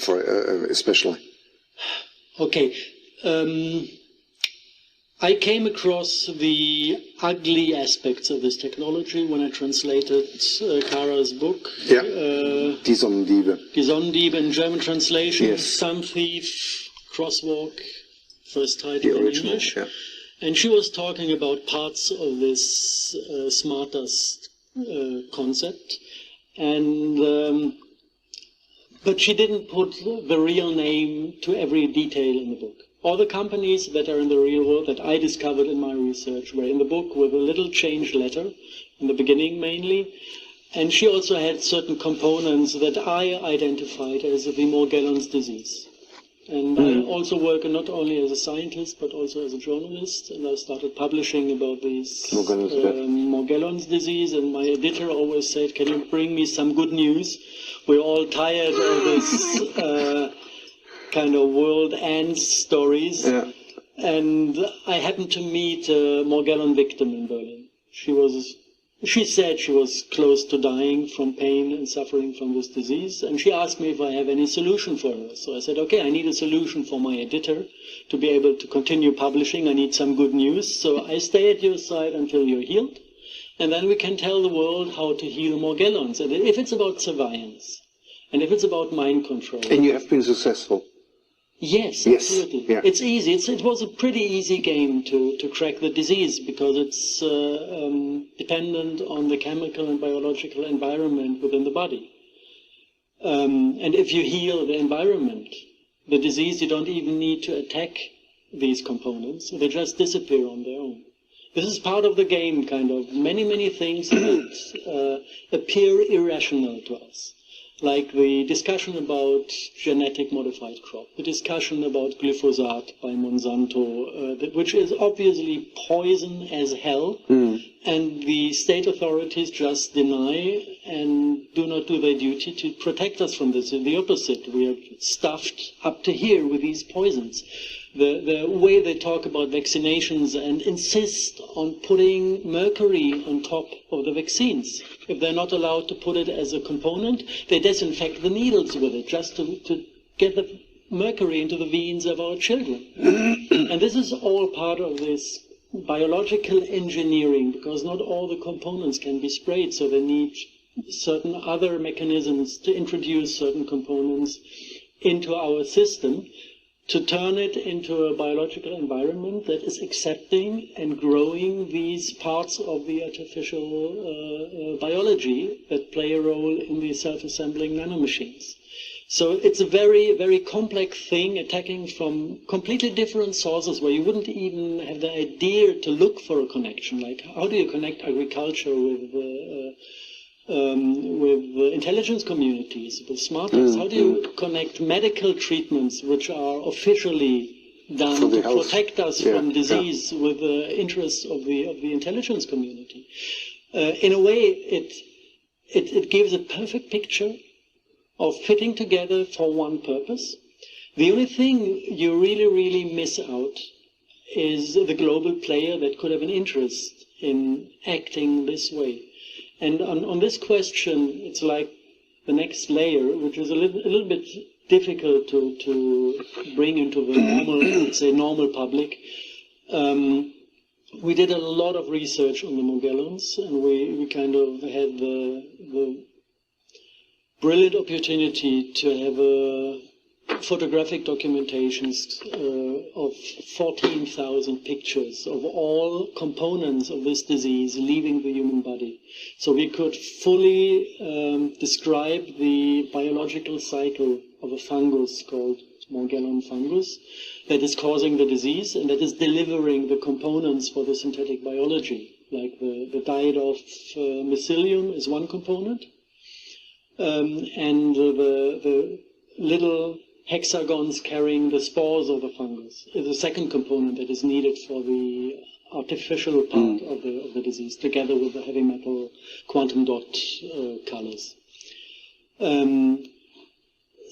for especially? Okay. I came across the ugly aspects of this technology when I translated Kara's book. Yeah. Die Sonnendiebe. Die Sonnendiebe in German translation. Yes. Sun Thief, Crosswalk, first title The in original, English. yeah. And she was talking about parts of this smart dust concept. And but she didn't put the real name to every detail in the book. All the companies that are in the real world that I discovered in my research were in the book with a little changed letter, in the beginning mainly. And she also had certain components that I identified as the Morgellons disease. And I also work not only as a scientist, but also as a journalist. And I started publishing about this Morgellons disease. And my editor always said, can you bring me some good news? We're all tired of this kind of world ends stories. Yeah. And I happened to meet a Morgellon victim in Berlin. She said she was close to dying from pain and suffering from this disease, and she asked me if I have any solution for her. So I said, okay, I need a solution for my editor to be able to continue publishing. I need some good news. So I stay at your side until you're healed, and then we can tell the world how to heal Morgellons. And if it's about surveillance, and if it's about mind control. And you have been successful. Yes, absolutely. Yeah. It's easy. It was a pretty easy game to crack the disease because it's dependent on the chemical and biological environment within the body. And if you heal the environment, the disease, you don't even need to attack these components. They just disappear on their own. This is part of the game, kind of. Many things that appear irrational to us. Like the discussion about genetic modified crop, the discussion about glyphosate by Monsanto, which is obviously poison as hell, and the state authorities just deny and do not do their duty to protect us from this. The opposite, we are stuffed up to here with these poisons. The way they talk about vaccinations and insist on putting mercury on top of the vaccines. If they're not allowed to put it as a component, they disinfect the needles with it just to get the mercury into the veins of our children. And this is all part of this biological engineering, because not all the components can be sprayed, so they need certain other mechanisms to introduce certain components into our system, to turn it into a biological environment that is accepting and growing these parts of the artificial biology that play a role in the self-assembling nanomachines. So it's a very, very complex thing, attacking from completely different sources where you wouldn't even have the idea to look for a connection. Like, how do you connect agriculture with intelligence communities, with smartness? How do you connect medical treatments, which are officially done to protect us from disease, with the interests of the intelligence community? In a way, it gives a perfect picture of fitting together for one purpose. The only thing you really miss out is the global player that could have an interest in acting this way. And on this question, it's like the next layer, which is a little bit difficult to bring into the normal, let's say, normal public. We did a lot of research on the Morgellons, and we kind of had the brilliant opportunity to have photographic documentations of 14,000 pictures of all components of this disease leaving the human body. So we could fully describe the biological cycle of a fungus called Morgellon fungus that is causing the disease and that is delivering the components for the synthetic biology. Like the diet of mycelium is one component, and the little hexagons carrying the spores of the fungus is the second component that is needed for the artificial part of the disease, together with the heavy metal quantum dot colors.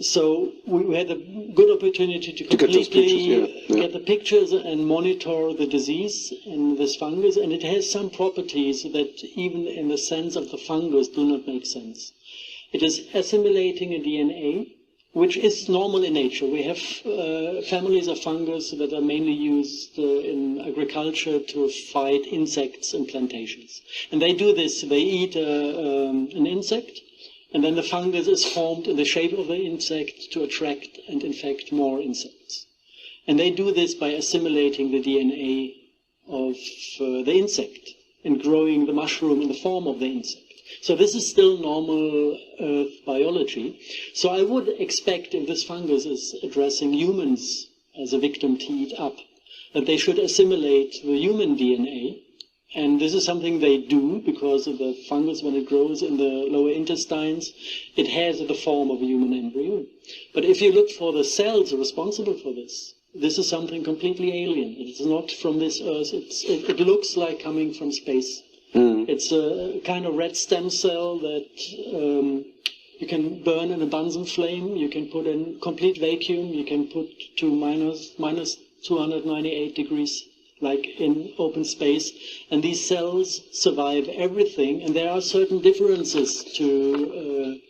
So we had a good opportunity to completely get the pictures and monitor the disease in this fungus, and it has some properties that even in the sense of the fungus do not make sense. It is assimilating a DNA which is normal in nature. We have families of fungus that are mainly used in agriculture to fight insects in plantations. And they do this, they eat an insect, and then the fungus is formed in the shape of the insect to attract and infect more insects. And they do this by assimilating the DNA of the insect and growing the mushroom in the form of the insect. So this is still normal Earth biology. So I would expect, if this fungus is addressing humans as a victim to eat up, that they should assimilate the human DNA. And this is something they do because of the fungus, when it grows in the lower intestines, it has the form of a human embryo. But if you look for the cells responsible for this, this is something completely alien. It's not from this Earth. It looks like coming from space. It's a kind of red stem cell that you can burn in a Bunsen flame. You can put in complete vacuum. You can put to minus 298 degrees, like in open space. And these cells survive everything. And there are certain differences to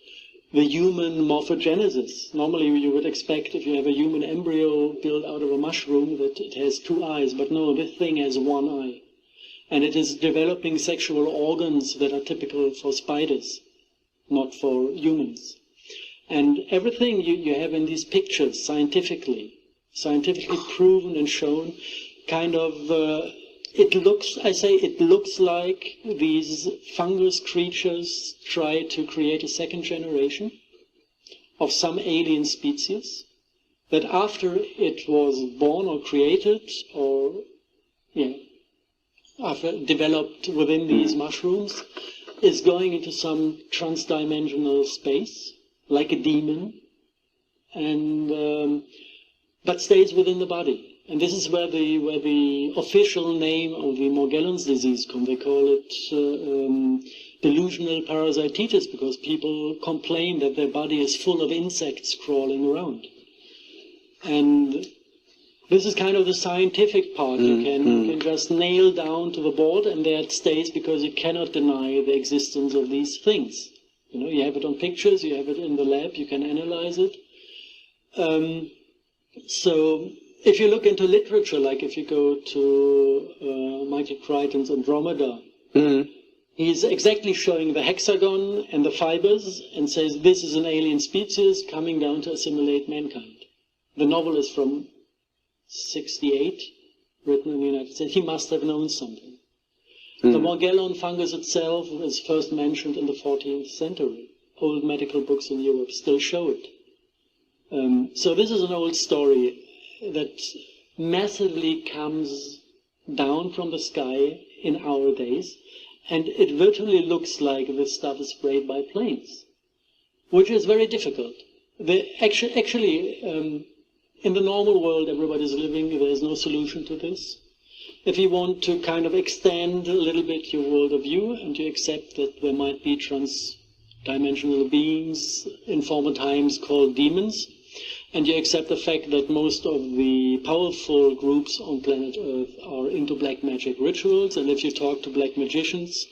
the human morphogenesis. Normally you would expect, if you have a human embryo built out of a mushroom, that it has 2 eyes. But no, this thing has 1 eye. And it is developing sexual organs that are typical for spiders, not for humans. And everything you have in these pictures, scientifically proven and shown, kind of, it looks like these fungus creatures try to create a second generation of some alien species that after it was born or created or, after developed within these mushrooms, is going into some transdimensional space, like a demon, and but stays within the body. And this is where the official name of the Morgellons disease comes. They call it delusional parasititis, because people complain that their body is full of insects crawling around. And this is kind of the scientific part. You can just nail down to the board, and there it stays, because you cannot deny the existence of these things. You have it on pictures, you have it in the lab, you can analyze it. So if you look into literature, like if you go to Michael Crichton's Andromeda, he's exactly showing the hexagon and the fibers and says this is an alien species coming down to assimilate mankind. The novel is from 1968, written in the United States. He must have known something. The Morgellon fungus itself is first mentioned in the 14th century. Old medical books in Europe still show it. So this is an old story that massively comes down from the sky in our days, and it virtually looks like this stuff is sprayed by planes, which is very difficult. Actually, in the normal world everybody's living, there's no solution to this. If you want to kind of extend a little bit your world of view, and you accept that there might be trans-dimensional beings in former times called demons, and you accept the fact that most of the powerful groups on planet Earth are into black magic rituals, and if you talk to black magicians,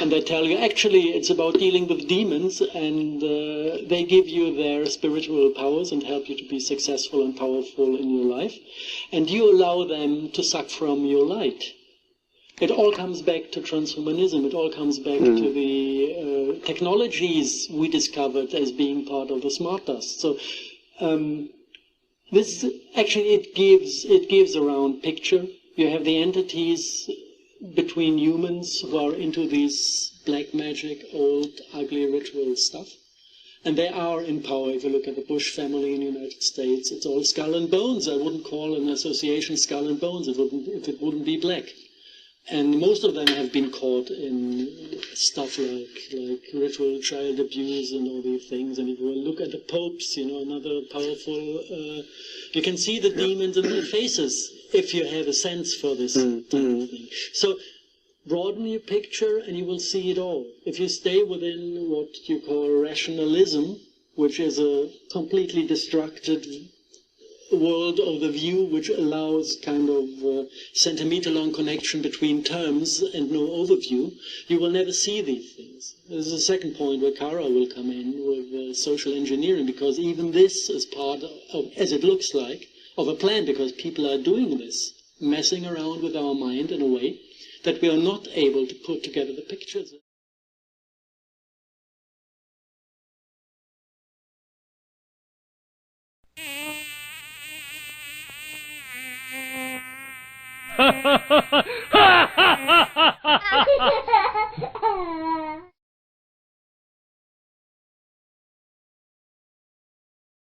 and they tell you actually it's about dealing with demons, and they give you their spiritual powers and help you to be successful and powerful in your life, and you allow them to suck from your light. It all comes back to transhumanism. It all comes back to the technologies we discovered as being part of the smart dust. So this actually, it gives a round picture. You have the entities between humans who are into these black magic, old, ugly ritual stuff. And they are in power. If you look at the Bush family in the United States, it's all skull and bones. I wouldn't call an association skull and bones if it wouldn't be black. And most of them have been caught in stuff like ritual child abuse and all these things. And if you look at the popes, another powerful, you can see the demons in their faces if you have a sense for this type of thing. So broaden your picture and you will see it all. If you stay within what you call rationalism, which is a completely destructive world of the view which allows kind of centimeter-long connection between terms and no overview, you will never see these things. This is the second point where Kara will come in with social engineering, because even this is part of, as it looks like, of a plan, because people are doing this, messing around with our mind in a way that we are not able to put together the pictures.